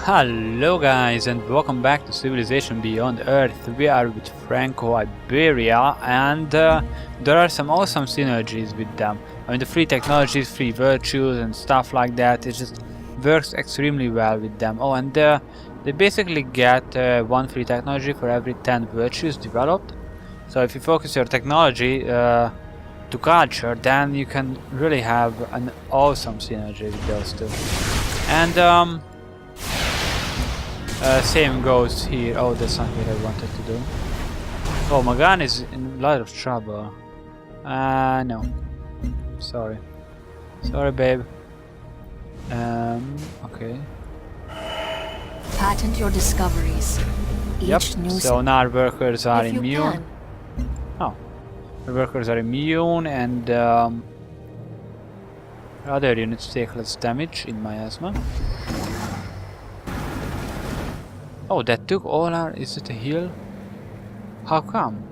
Hello guys and welcome back to Civilization Beyond Earth. We are with Franco-Iberia and there are some awesome synergies with them. I mean the free technologies, free virtues and stuff like that, it just works extremely well with them. Oh, and they basically get one free technology for every 10 virtues developed. So if you focus your technology to culture, then you can really have an awesome synergy with those two. And same goes here. Oh, that's not what I wanted to do. Oh, my gun is in a lot of trouble. No. Sorry. Sorry, babe. Okay. Patent your discoveries. Yep. So now our workers are immune. Oh. Our workers are immune and other units take less damage in miasma. Oh, that took all our... Is it a hill? How come?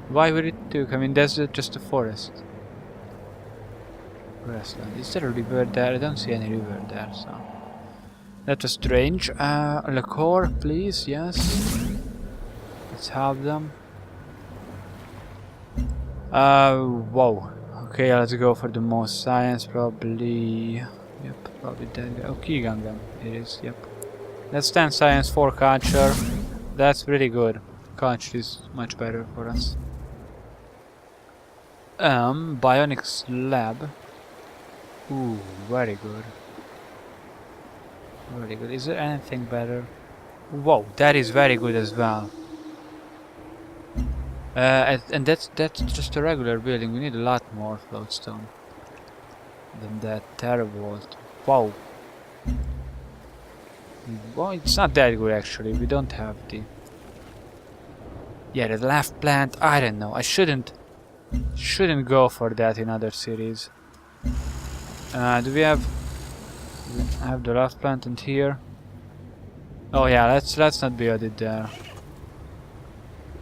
Why would it took? I mean, that's just a forest. Grassland. Is there a river there? I don't see any river there, so... That was strange. Liqueur, please, yes. Let's have them. Whoa. Okay, let's go for the most science, probably... Yep, probably that guy. Oh, Kigangam. It is, yep. That's 10 science, 4 culture. That's pretty good. Culture is much better for us. Bionics lab. Ooh, very good. Very good. Is there anything better? Whoa, that is very good as well. And that's just a regular building. We need a lot more floatstone than that. Teravolt. Wow. Well, it's not that good actually. We don't have the... Yeah, the left plant. I don't know. I shouldn't go for that in other series. Do we have? I have the left plant in here. Oh yeah, let's not build it there.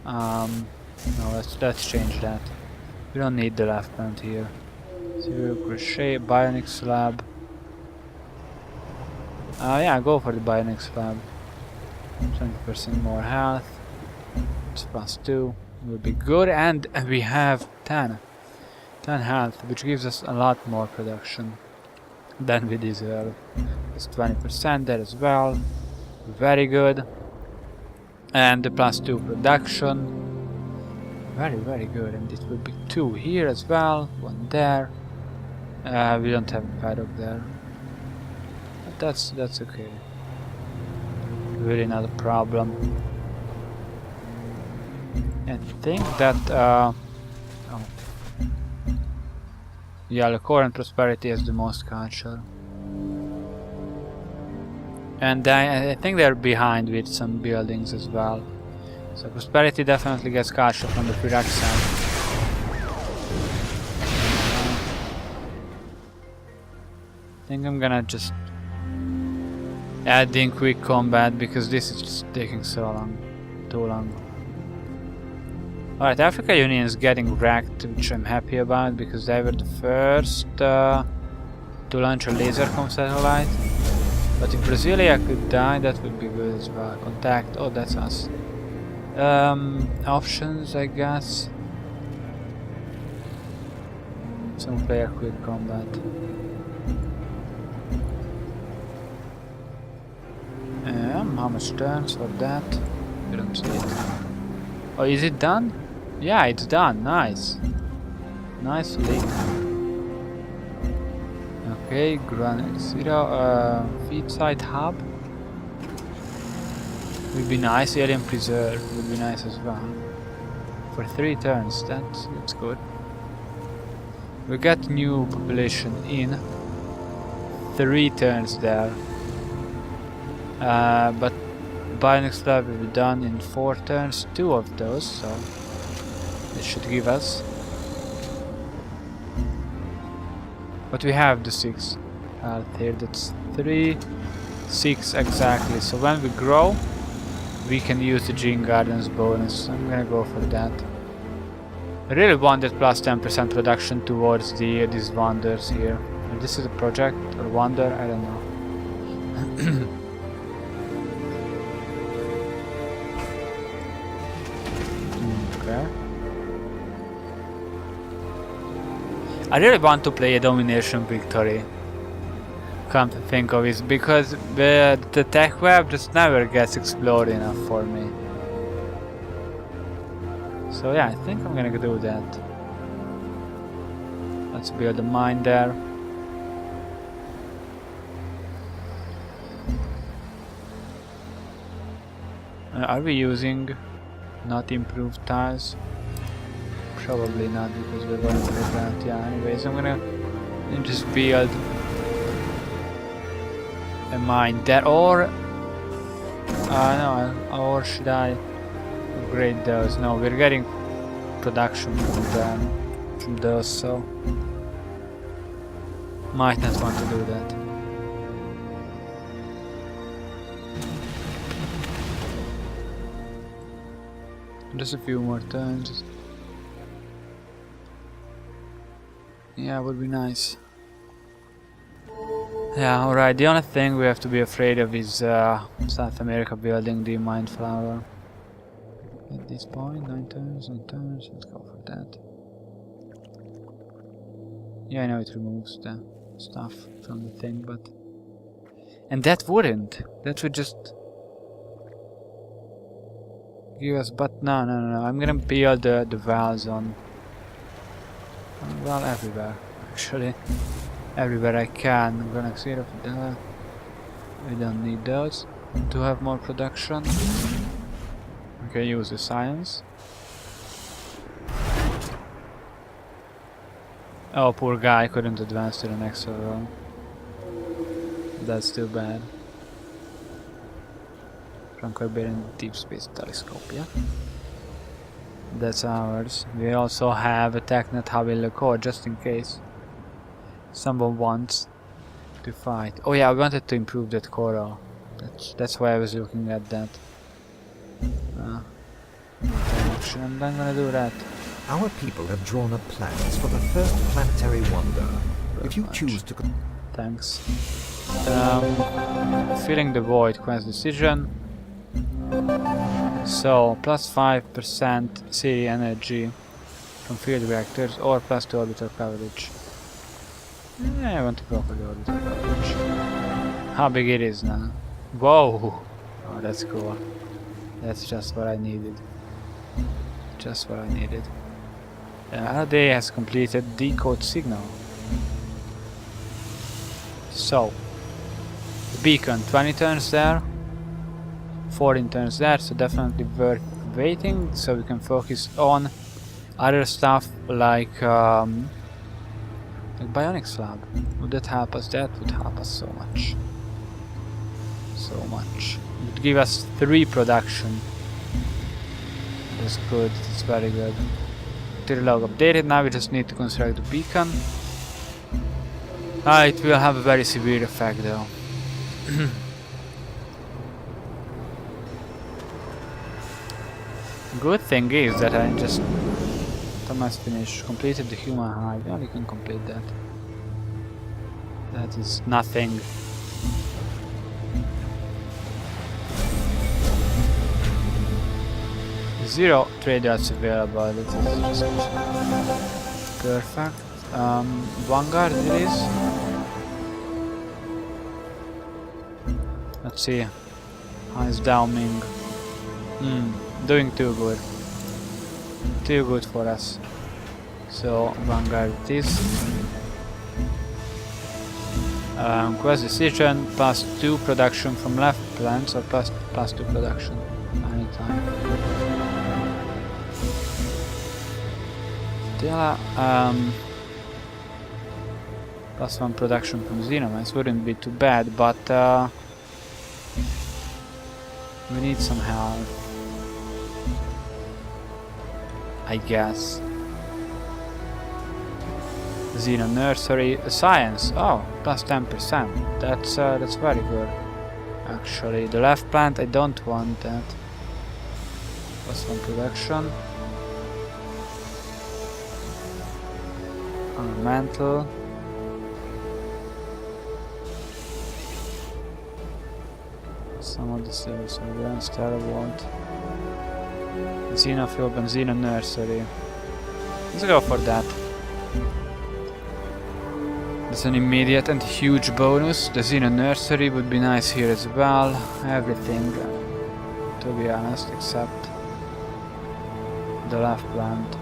No, let's change that. We don't need the left plant here. Zero crochet, bionics lab. Yeah, go for the bionics lab. 20% more health. It's +2. Will be good, and we have 10 health, which gives us a lot more production than we deserve. It's 20% there as well. Very good. And the +2 production. Very good. And it will be 2 here as well. 1 there. We don't have a paddock there. That's okay. Really not a problem. And I think that oh. Yeah, the core and prosperity has the most culture. And I think they're behind with some buildings as well. So prosperity definitely gets culture from the Pyraxan. I think I'm gonna just add in quick combat because this is just taking so long. Too long. Alright, Africa Union is getting wrecked, which I'm happy about because they were the first to launch a lasercom satellite. But if Brasilia could die, that would be good as well. Contact, oh that's us. Options, I guess. Some player quick combat. How much turns for that? We don't see it. Oh, is it done? Yeah, it's done. Nice. Nicely. Okay, Granite Zero. Feed site hub. Would be nice. Alien Preserve would be nice as well. For 3 turns, that's good. We got new population in 3 turns there. But bionics lab will be done in 4 turns, 2 of those, so it should give us. But we have the 6 health here, that's 3, 6 exactly. So when we grow, we can use the Gene Gardens bonus. I'm gonna go for that. I really want that plus 10% production towards these wonders here. And this is a project or wonder, I don't know. Okay. I really want to play a domination victory. Come to think of it, because the tech web just never gets explored enough for me. So yeah, I think I'm gonna do that. Let's build a mine there. Are we using not improved tiles? Probably not, because we're going to look at, yeah, anyways, I'm gonna just build a mine there, or no, or should I upgrade those? No, we're getting production from them, from those, so might not want to do that. Just a few more turns. Yeah, would be nice. Yeah, alright, the only thing we have to be afraid of is South America building the mine flower. At this point, 9 turns, let's go for that. Yeah, I know it removes the stuff from the thing, but... And that wouldn't! That would just... give us... But no, I'm gonna build the valves on... well, everywhere, actually. Everywhere I can. I'm gonna clear off that. We don't need those to have more production. Okay, use the science. Oh, poor guy couldn't advance to the next level. That's too bad. Franco-Iberian Deep Space Telescope, yeah? That's ours. We also have a TechNet hub in the core, just in case someone wants to fight. Oh yeah, I wanted to improve that coral. That's why I was looking at that. And I'm gonna do that. Our people have drawn up plans for the first planetary wonder. If you choose to... Thanks. Filling the void, quest decision. So, plus 5% city energy from field reactors, or plus 2 orbital coverage. Yeah, I want to go for the orbital coverage. How big it is now? Whoa! Oh, that's cool. That's just what I needed. Just what I needed. Day has completed decode signal. So, the beacon, 20 turns there, 14 turns there, so definitely worth waiting, so we can focus on other stuff like bionic slab. Would that help us? That would help us so much. So much. It would give us 3 production. That's good, that's very good. Tier log updated, now we just need to construct the beacon. It will have a very severe effect though. Good thing is that I just almost finished, completed the human hive. Yeah, we can complete that. That is nothing. Zero trade yards available. That is just perfect. Vanguard it is. Let's see. How is Dao Ming? Doing too good. Too good for us. So Vanguard it is. Quest decision, plus 2 production from left plants, or plus 2 production anytime. Stella, plus 1 production from Xenomines wouldn't be too bad, but we need some help, I guess. Xeno Nursery Science. Oh, plus 10%. That's very good. Actually, the left plant I don't want that. Plus 1 production. Ornamental. Some of the civil surveillance, Teravolt, Xenofuel and Xeno Nursery. Let's go for that. It's an immediate and huge bonus. The Xeno Nursery would be nice here as well. Everything, to be honest, except the left plant.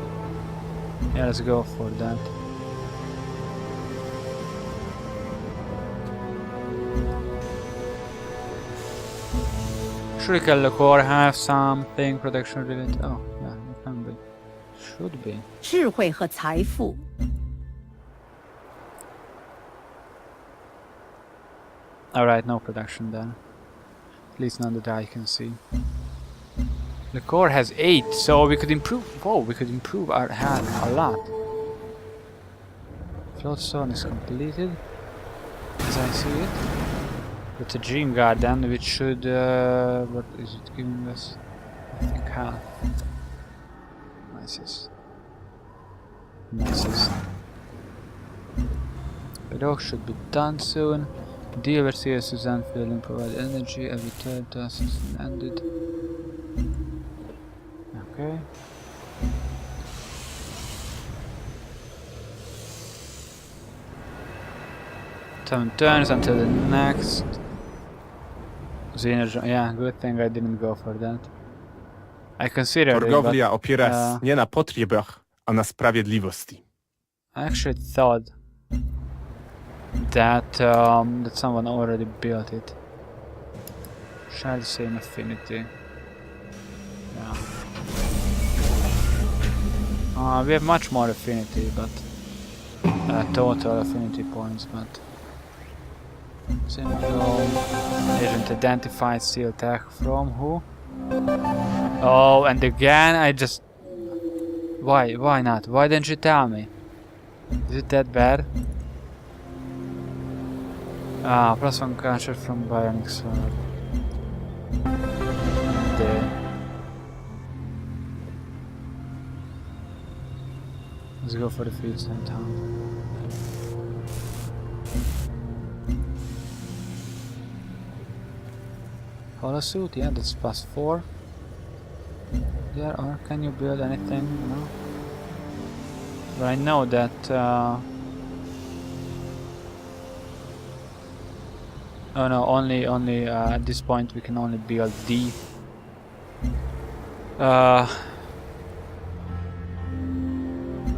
Yeah, let's go for that. Should the core have something protection related? Oh, yeah, it can be. Should be. 智慧和财富 Alright, no production then. At least none that I can see. The core has 8, so we could improve. Whoa, we could improve our hand a lot. Float zone is completed, as I see it. With the Dream Garden, which should. What is it giving us? I think half. Nice. The dog should be done soon. Deal with CS Suzanne Fielding, provide energy, every third task is ended. Okay. Seven turns until the next. Yeah, good thing I didn't go for that. I considered Targowlia it, but opiera się nie na potrzebach, a na sprawiedliwości. I actually thought that that someone already built it. Share the same affinity. Yeah. We have much more affinity, but total affinity points, but syndrome agent identified seal tag from who? Oh, and again I just why not? Why didn't you tell me? Is it that bad? Ah, +1 culture from Bionic Sword. There. Let's go for the field center. Holosuit, yeah, that's +4. There, or can you build anything? No. But I know that. Oh no, only at this point we can only build D.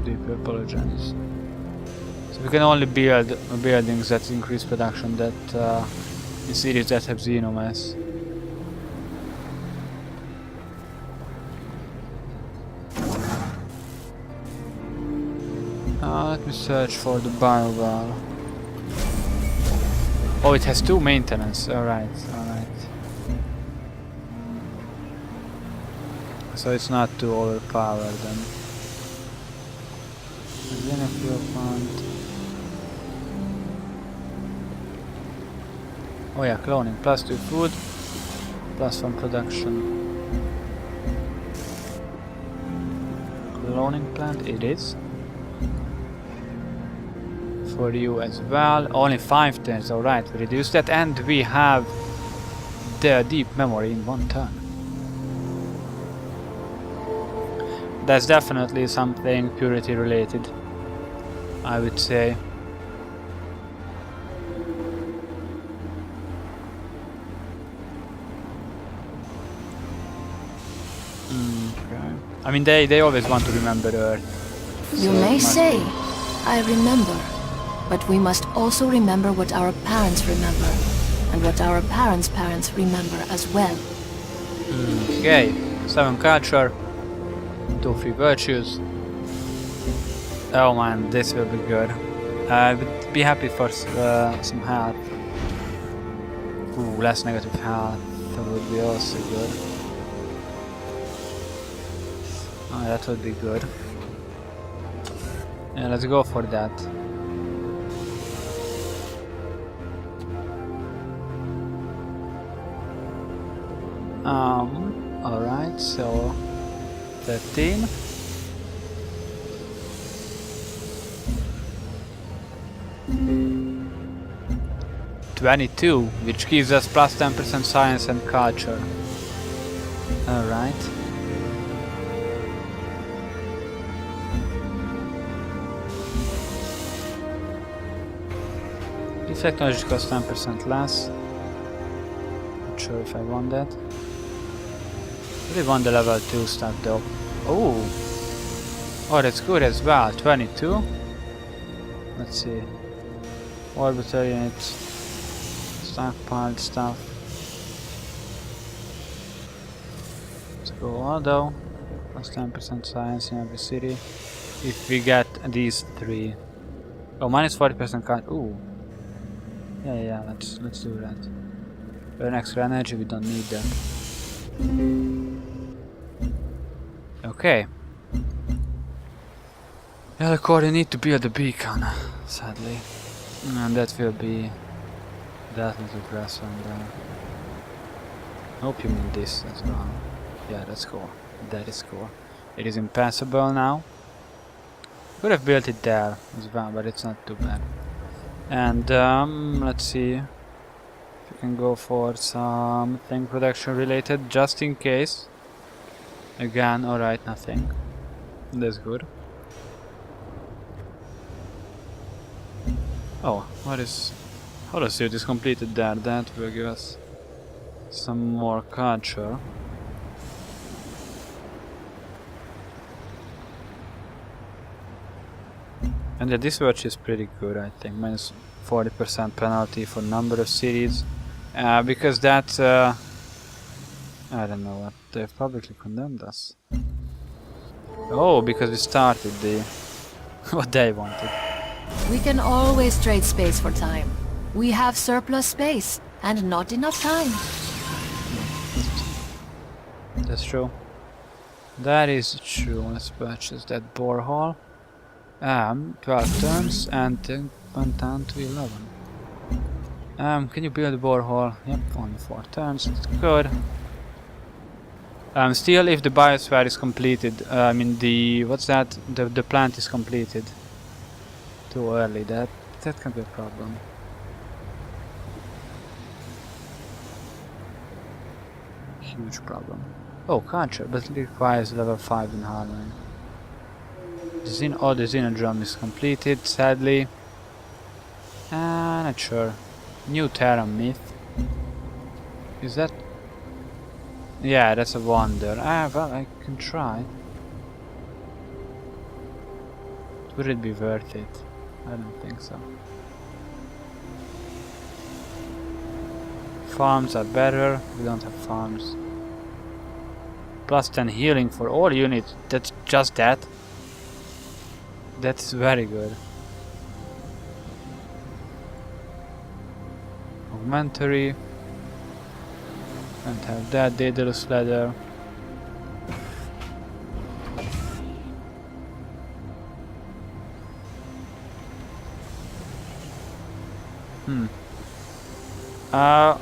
Deeply apologize. So we can only build buildings that increase production that in cities that have xenomass. Let me search for the biowell. Oh, it has 2 maintenance. Alright. So it's not too overpowered then. Again, a fuel plant. Oh yeah, cloning. +2 food, +1 production. Cloning plant it is. For you as well. Only 5 turns, alright, we reduce that, and we have the deep memory in 1 turn. That's definitely something purity related, I would say. Okay. I mean, they always want to remember Earth. You so may say, I remember. But we must also remember what our parents remember, and what our parents' parents remember as well. Okay, 7 culture, 2 free virtues. Oh man, this will be good. I would be happy for some health. Ooh, less negative health, that would be also good. Oh, that would be good. Yeah, let's go for that. Alright, so 13. 22, which gives us plus 10% science and culture. Alright. This technology costs 10% less. Not sure if I want that. I really want the level 2 stuff though. Oh! Oh, that's good as well. 22. Let's see. Orbital units. Stockpiled stuff. Let's go auto. Plus 10% science in every city. If we get these 3. Oh, minus 40% cut. Ooh. Yeah, let's do that. Burn extra energy, we don't need that. Okay. Yeah, the core, you need to build a beacon, sadly. And that will be definitely grass on there. Hope you mean this as well. Yeah, that's cool. That is cool. It is impassable now. Could have built it there as well, but it's not too bad. And let's see if we can go for something production related, just in case. Again, alright, nothing. That's good. Oh, what is... Holosuit is completed there. That will give us some more culture. And yeah, this watch is pretty good, I think. Minus 40% penalty for number of cities. Because that... I don't know what... They've publicly condemned us. Oh, because we started the... what they wanted. We can always trade space for time. We have surplus space, and not enough time. That's true. That is true. Let's purchase that borehole. 12 turns and then went down to 11. Can you build a borehole? Yep, only 4 turns. That's good. Still, if the biosphere is completed, I mean the what's that? The plant is completed too early. That can be a problem. Huge problem. Oh, culture, but it requires level 5 in harmony. The Xenodrome is completed, sadly. Not sure. New Terra myth. Is that? Yeah, that's a wonder. Well, I can try. Would it be worth it? I don't think so. Farms are better. We don't have farms. Plus 10 healing for all units. That's just that. That's very good. Augmentary. Can't have that. Daedalus leather.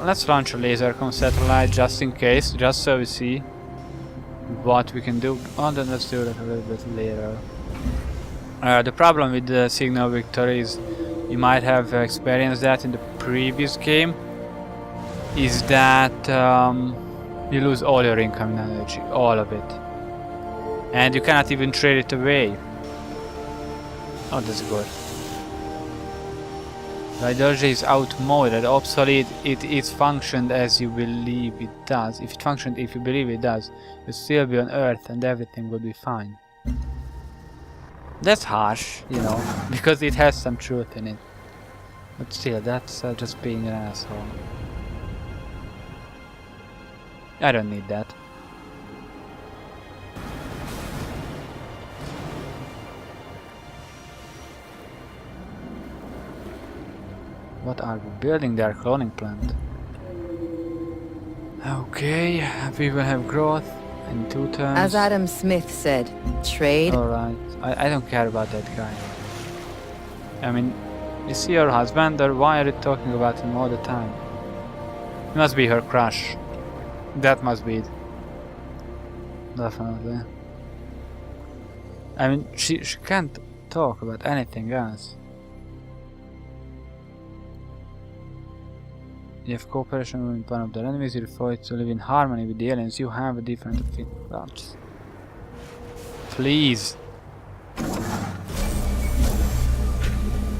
Let's launch a laser satellite just in case, just so we see what we can do. Oh, then let's do that a little bit later. The problem with the signal victory is, you might have experienced that in the previous game, is that you lose all your incoming energy, all of it. And you cannot even trade it away. Oh, that's good. The ideology is outmoded, obsolete, it functioned as you believe it does. If it functioned, if you believe it does, you'll still be on Earth and everything will be fine. That's harsh, you know, because it has some truth in it. But still, that's just being an asshole. I don't need that. What are we building there? Cloning plant. Okay, we will have growth in 2 turns. As Adam Smith said, trade. Alright, I don't care about that guy. I mean, is he your husband, or why are you talking about him all the time? He must be her crush. That must be it. Definitely. I mean, she can't talk about anything else. You have cooperation with one of their enemies, you refer to live in harmony with the aliens, you have a different opinion. Well, just... Please!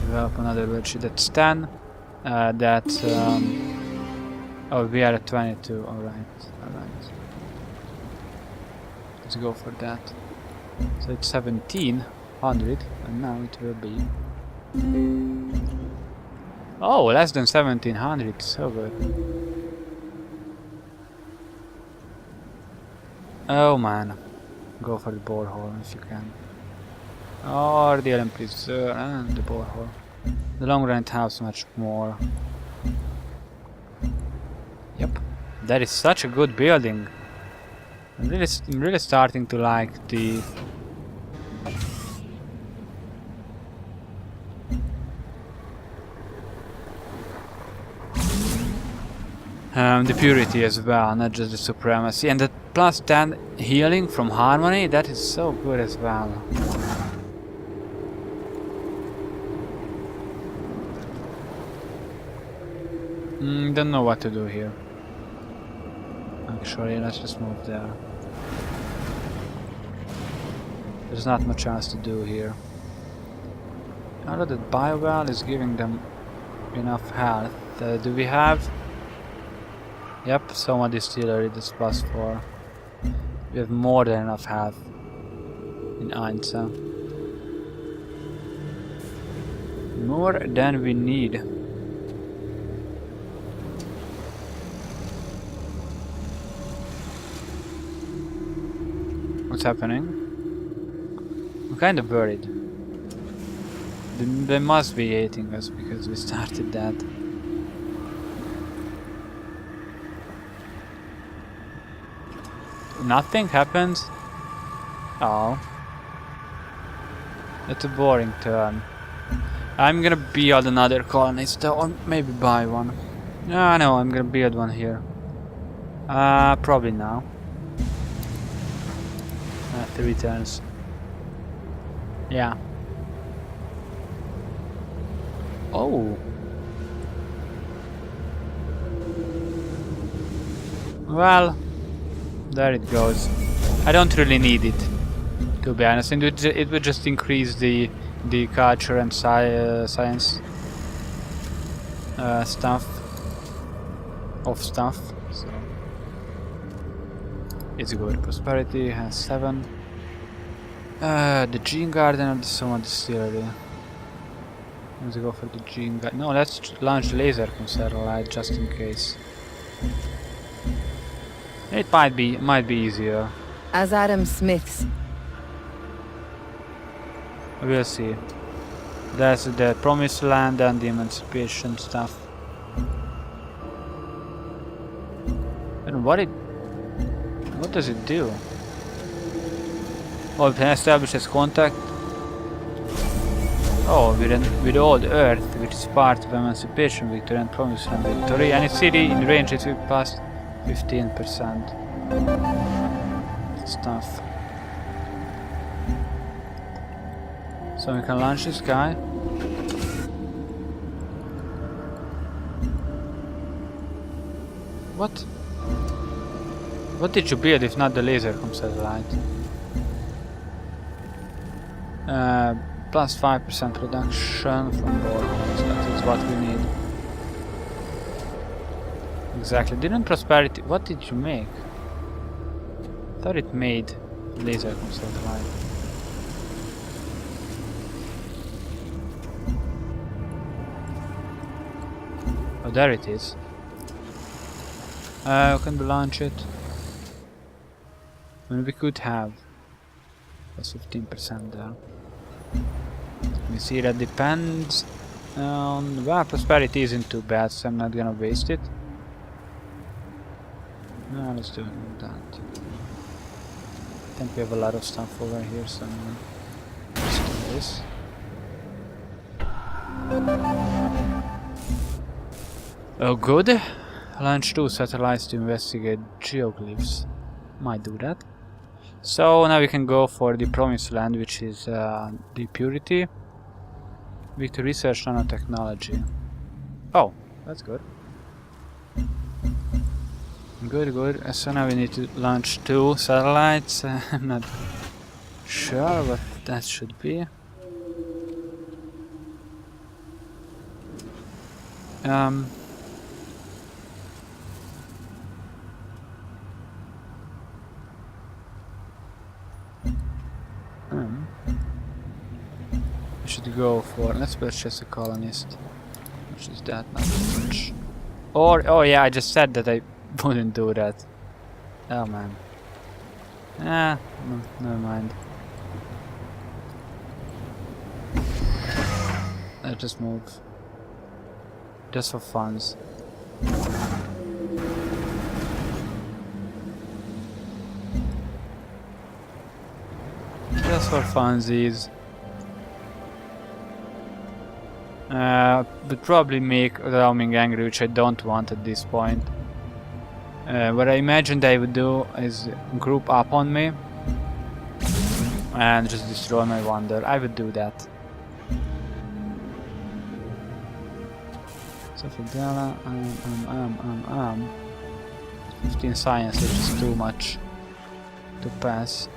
Develop another worksheet. That's 10. That's... oh, we are at 22. Alright. Alright. Let's go for that. So it's 1700, and now it will be... Oh, less than 1700, so good. Oh man, go for the borehole if you can. Or the alien preserve and the borehole. The long run it has much more. Yep, that is such a good building. I'm really starting to like the... the purity as well, not just the supremacy. And the plus 10 healing from harmony, that is so good as well. Don't know what to do here. Actually, let's just move there. There's not much else to do here. Now that the biowell is giving them enough health, do we have... Yep, Soma Distillery, that's +4. We have more than enough health in Ainsa. More than we need. What's happening? I'm kind of worried. They must be hating us because we started that. Nothing happens? Oh. That's a boring turn. I'm gonna build another colonist, or maybe buy one. No, I'm gonna build one here. Probably now. 3 turns. Yeah. Oh. Well, there it goes. I don't really need it, to be honest. And it would just increase the culture and science stuff. So it's good. Prosperity has 7. The Gene Garden and the Soma Distillery. Let's go for the Gene Garden. No, let's launch the laser satellite just in case. It might be easier. As Adam Smith's. We'll see. That's the Promised Land and the Emancipation stuff. And what does it do? Oh, it establishes contact. Oh, with old Earth, which is part of Emancipation Victory and Promised Land Victory, and its city in range it will pass 15%. Stuff. So we can launch this guy. What? What did you build if not the laser satellite? Plus 5% production from boreholes. That is what we need. Exactly. Didn't Prosperity... What did you make? I thought it made laser satellite. Oh, there it is. Can we launch it? I mean, we could have plus 15% there. You see, that depends on... Well, Prosperity isn't too bad, so I'm not gonna waste it. No, let's do it like that. I think we have a lot of stuff over here, so let's do this. Oh, good. Launch 2 satellites to investigate geoglyphs. Might do that. So now we can go for the Promised Land, which is the Purity. Victor Research Nanotechnology. Oh, that's good. good, good. So now we need to launch 2 satellites. I'm not sure what that should be. I should go for, let's purchase a colonist. Which is that, not much. Or, oh yeah, I just said that I wouldn't do that. Oh man. Ah, no, never mind. Let's just move. Just for funds. Just for funsies. Would probably make Roaming angry, which I don't want at this point. What I imagine they would do is group up on me and just destroy my wonder. I would do that. So Fidela, 15 science, which is too much to pass.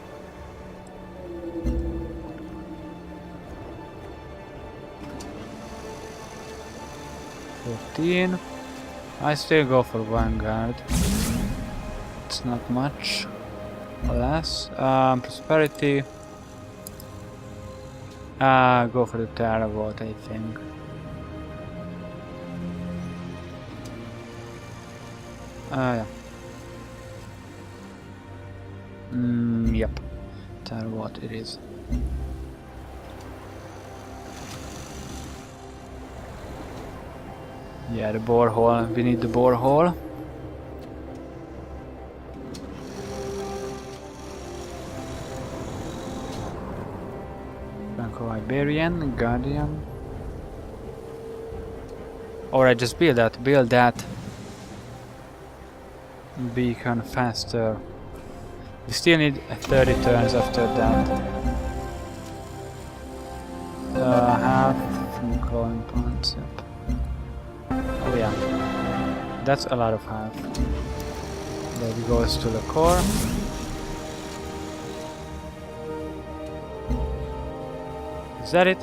I still go for Vanguard. It's not much. Less. Prosperity. Go for the Terravolt, I think. Yeah. Yep. Terravolt it is. Yeah, the borehole. We need the borehole. Franco-Iberian, Guardian. Or I just build that. Build that beacon faster. We still need 30 turns after that. Half from glowing plants. Yep. Oh yeah, that's a lot of half. There it goes to the core. Is that it?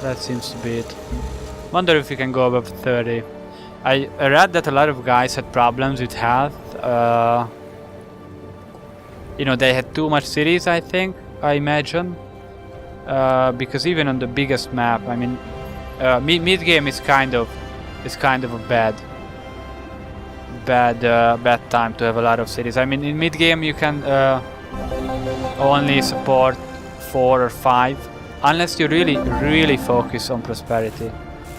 That seems to be it. Wonder if we can go above 30. I read that a lot of guys had problems with health. You know, they had too much cities, I think, I imagine. Because even on the biggest map, I mean, mid game is kind of a bad time to have a lot of cities. I mean, in mid game you can only support 4 or 5, unless you really focus on prosperity,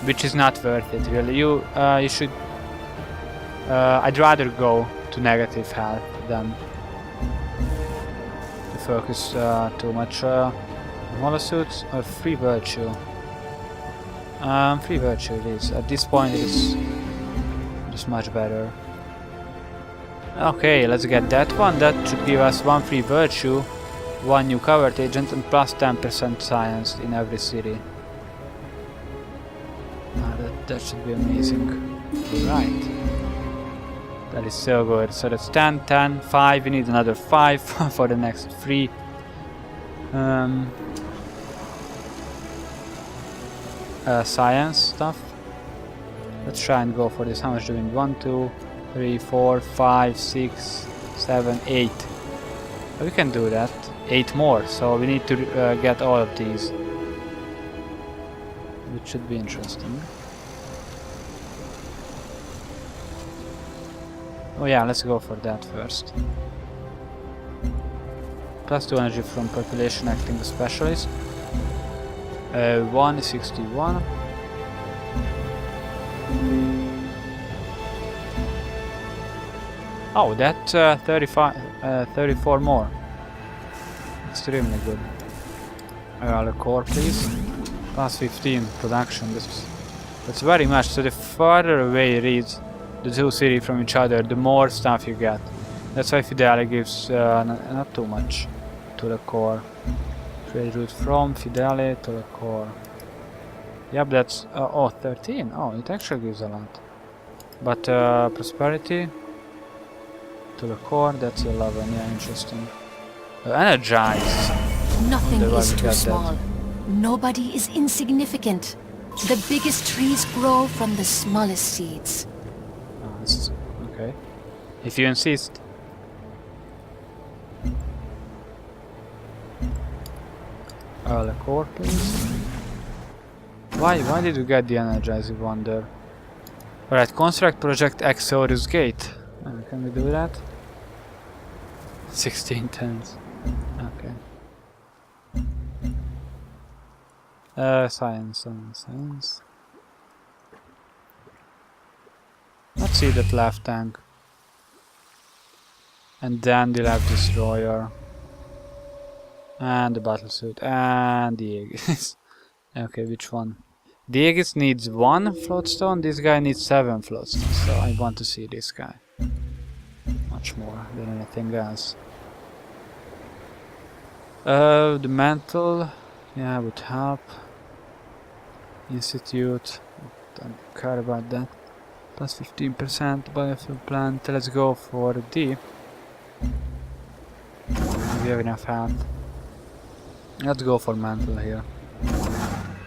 which is not worth it really. You should. I'd rather go to negative health than to focus too much. Monosuits or free virtue. Free virtue it is. At this point it's just much better. Okay, let's get that one. That should give us 1 free virtue, 1 new covert agent, and plus 10% science in every city. That should be amazing. Right. That is so good. So that's 10, 10, 5. We need another 5 for the next 3. Science stuff. Let's try and go for this. How much do we need? 1, 2, 3, 4, 5, 6, 7, 8. We can do that. 8 more. So we need to get all of these, which should be interesting. Oh yeah, let's go for that first. Plus 2 energy from population acting the specialist. 161. Oh, that 34 more. Extremely good. The core, please. Plus 15 production. That's very much. So the farther away it is, the 2 cities from each other, the more stuff you get. That's why Fideli gives not too much to the core. Trade route from Fideli to the core. Yep, that's 13. Oh, it actually gives a lot. But prosperity to the core, that's 11. Yeah, interesting. Energize. Nothing Wonder why is we too got that. small. Nobody is insignificant. The biggest trees grow from the smallest seeds. Oh, this is okay. If you insist. The core, please. Why did you get the energize? I wonder. Alright, construct project Exodus Gate. Can we do that? 16 turns. Okay. Science. Let's see that left tank. And then the left destroyer. And the battlesuit. And the Aegis. Okay, which one? The Aegis needs 1 floatstone, this guy needs 7 floatstones, so I want to see this guy. Much more than anything else. The mantle, yeah, would help. Institute, don't care about that. Plus 15% biofuel plant, let's go for D. We have enough health. Let's go for mantle here.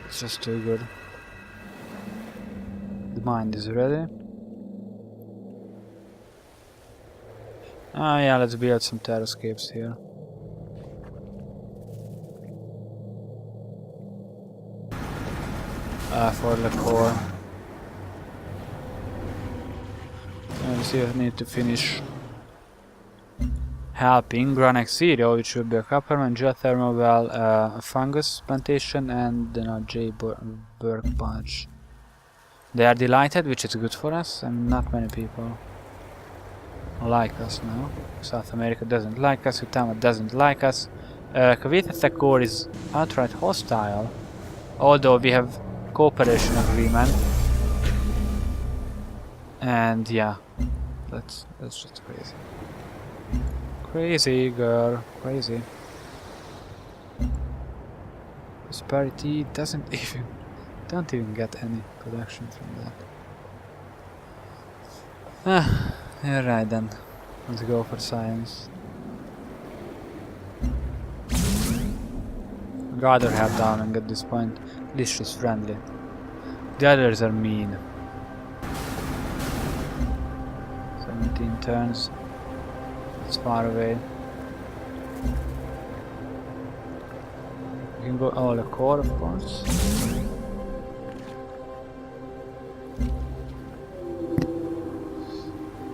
It's just too good. The mind is ready. Ah, yeah, let's build some terrascapes here. For the core. Let's see, I need to finish helping Granex 0, which will be a copperman, geothermal well, a fungus plantation, and then a J-Burg bunch. They are delighted, which is good for us, and not many people like us now. South America doesn't like us, Utama doesn't like us. Kavitha core is outright hostile, although we have cooperation agreement. And yeah, that's just crazy. Crazy girl, crazy. Prosperity don't even get any production from that. Alright then, let's go for science. Rather have Downing at this point. At least she's friendly. The others are mean. 17 turns. It's far away. You can go all the core, of course.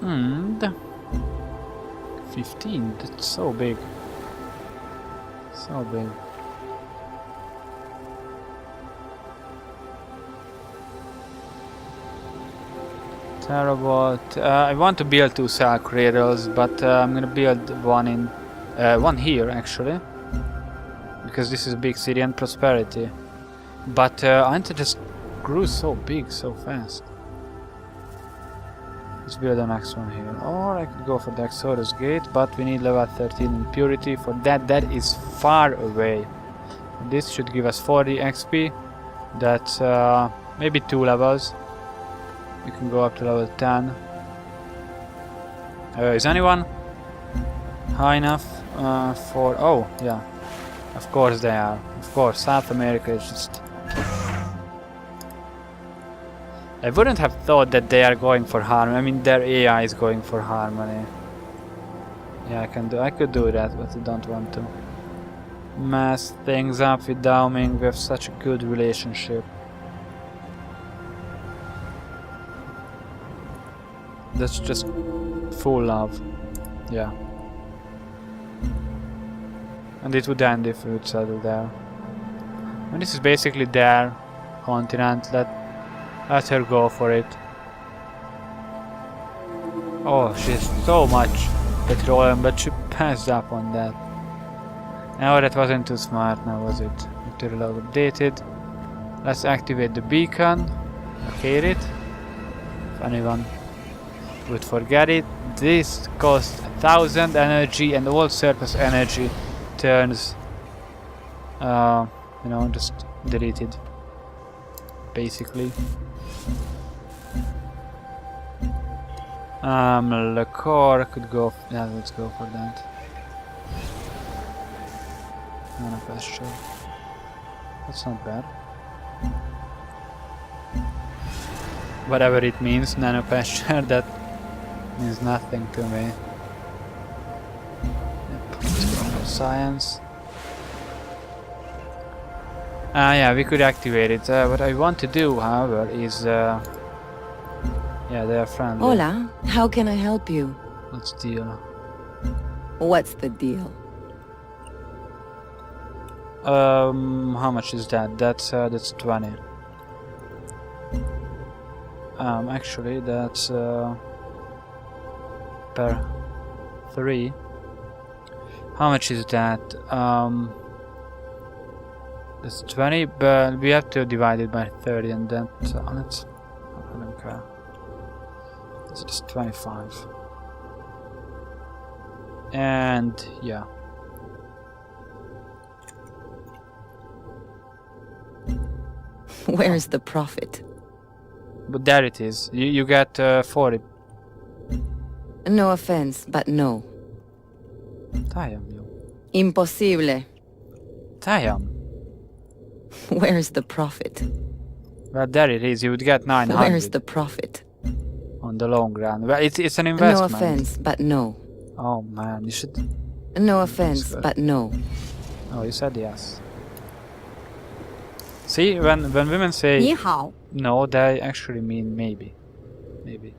And 15, that's so big. So big. Terrible. I want to build 2 cell cradles, but I'm gonna build one here actually, because this is a big city and prosperity. But Anta just grew so big so fast. Let's build the next one here. Or I could go for the Exodus Gate, but we need level 13 in purity for that. That is far away. This should give us 40 XP. That's maybe 2 levels. We can go up to level 10. Is anyone high enough for... Oh, yeah. Of course they are. Of course, South America is just... I wouldn't have thought that they are going for harmony. I mean, their AI is going for harmony. Yeah, I could do that, but I don't want to mess things up with Daoming. We have such a good relationship. That's just full love. Yeah. And it would end if we would settle there. And this is basically their continent. Let her go for it. Oh, she has so much petroleum, but she passed up on that. No, that wasn't too smart now, was it? Material updated. Let's activate the beacon. Locate it. If anyone would forget it. This costs 1000 energy, and all surplus energy turns, you know, just deleted. Basically. Le Corps could go. Yeah, let's go for that. Manifesture. That's not bad. Whatever it means, nanopasture, that means nothing to me. Yep, let's go for science. Yeah, we could activate it. What I want to do, however, is... yeah, they are friendly. Hola, how can I help you? Let's deal. What's the deal? How much is that? That's 20. Actually, that's per 3. How much is that? That's 20, but we have to divide it by 30, and then let's. I don't care. It's just 25. And yeah. Where's the profit? But there it is. You get 40. No offense, but no. Damn you. Imposible. Damn. Where's the profit? Well, there it is. You would get 900 Where's the profit? on the long run. Well, it's an investment. No offense, but no. Oh man, you should. No offense, good. but no. Oh, you said yes. See, when women say 你好， no, they actually mean maybe. Maybe.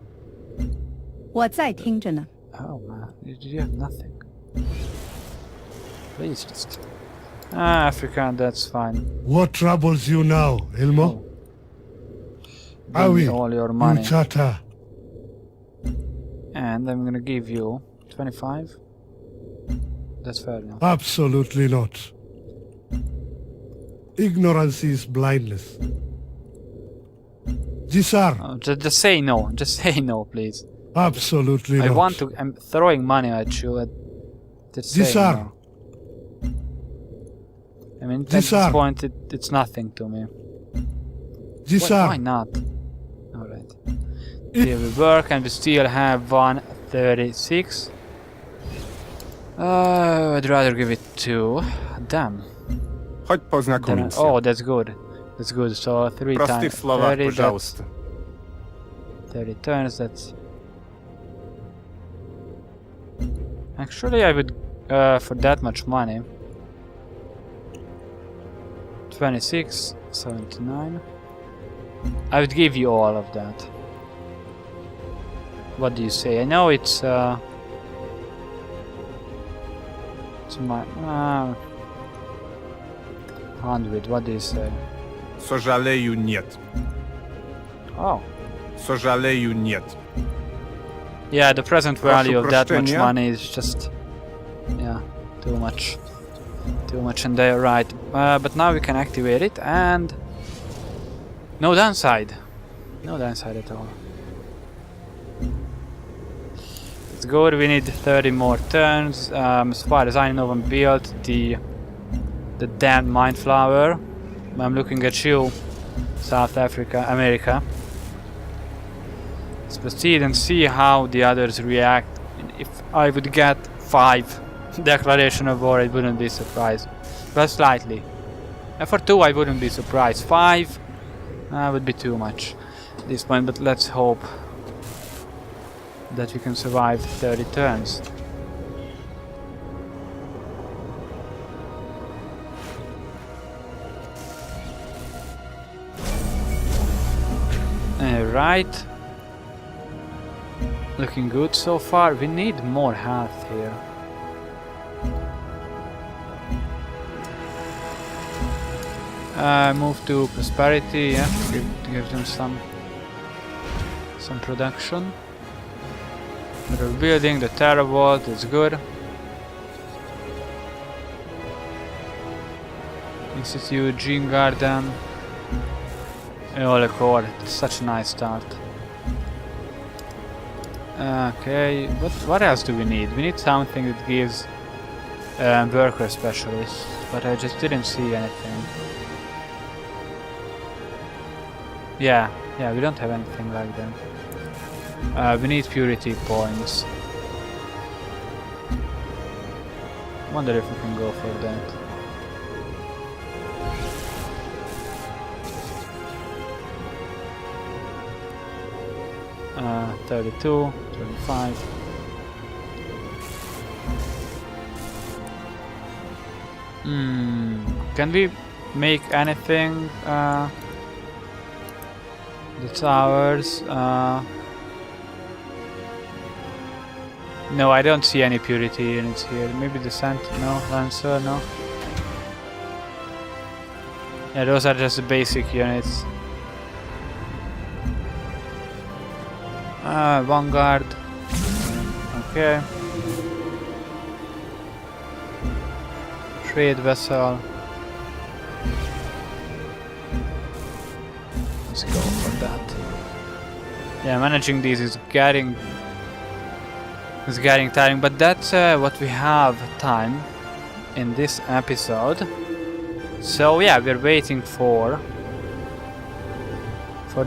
我在听着呢。 Oh man, you have nothing. Please just. African, that's fine. What troubles you now, Elmo? Oh. Give me Awi, all your money. Muchacha. And I'm gonna give you 25. That's fair enough. Absolutely not. Ignorance is blindness. Jisar, Just say no. Just say no, please. absolutely I not. want to. I'm throwing money at you. Just say Jisar. no. I mean, at this Jisar. point, it's nothing to me. Jisar, Why not? Alright. Here we work, and we still have 136. I'd rather give it to. Damn. Chodź pozna Then komisję. oh, that's good. That's good. So 3 W prostych times słowach, 30. пожалуйста. 30 turns. That's. Actually, I would for that much money. 26, 79. I would give you all of that. What do you say? I know it's my 100. What do you say? Сожалею, нет. Oh, Сожалею, нет. yeah. The present value of that much прощения. money is just, yeah, too much. Too much, and they're right. But now we can activate it, and no downside. No downside at all. It's good. We need 30 more turns. As far as I know, I'm built the damned mind flower. I'm looking at you, South Africa, America. Let's proceed and see how the others react. If I would get 5 declaration of war, I wouldn't be surprised. But slightly. And for 2, I wouldn't be surprised. 5 would be too much at this point, but let's hope that we can survive 30 turns. Alright. Looking good so far. We need more health here. Move to prosperity, yeah, give them some production. They're building the Terravault, that's good. Institute, Gene Garden. Oh, Le Corps, it's such a nice start. Okay, what else do we need? We need something that gives worker specialists, but I just didn't see anything. Yeah, we don't have anything like that. We need purity points. Wonder if we can go for that. 32, 25. Can we make anything? The towers. No, I don't see any purity units here. Maybe the Sentinel, Lancer, no. Yeah, those are just the basic units. Vanguard. Okay. Trade vessel. Let's go for that. Yeah, managing these is getting tiring, but that's what we have time in this episode. So yeah, we're waiting for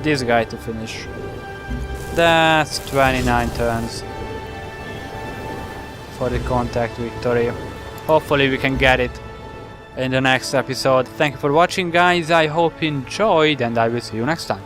this guy to finish. That's 29 turns for the contact victory. Hopefully we can get it in the next episode. Thank you for watching, guys. I hope you enjoyed, and I will see you next time.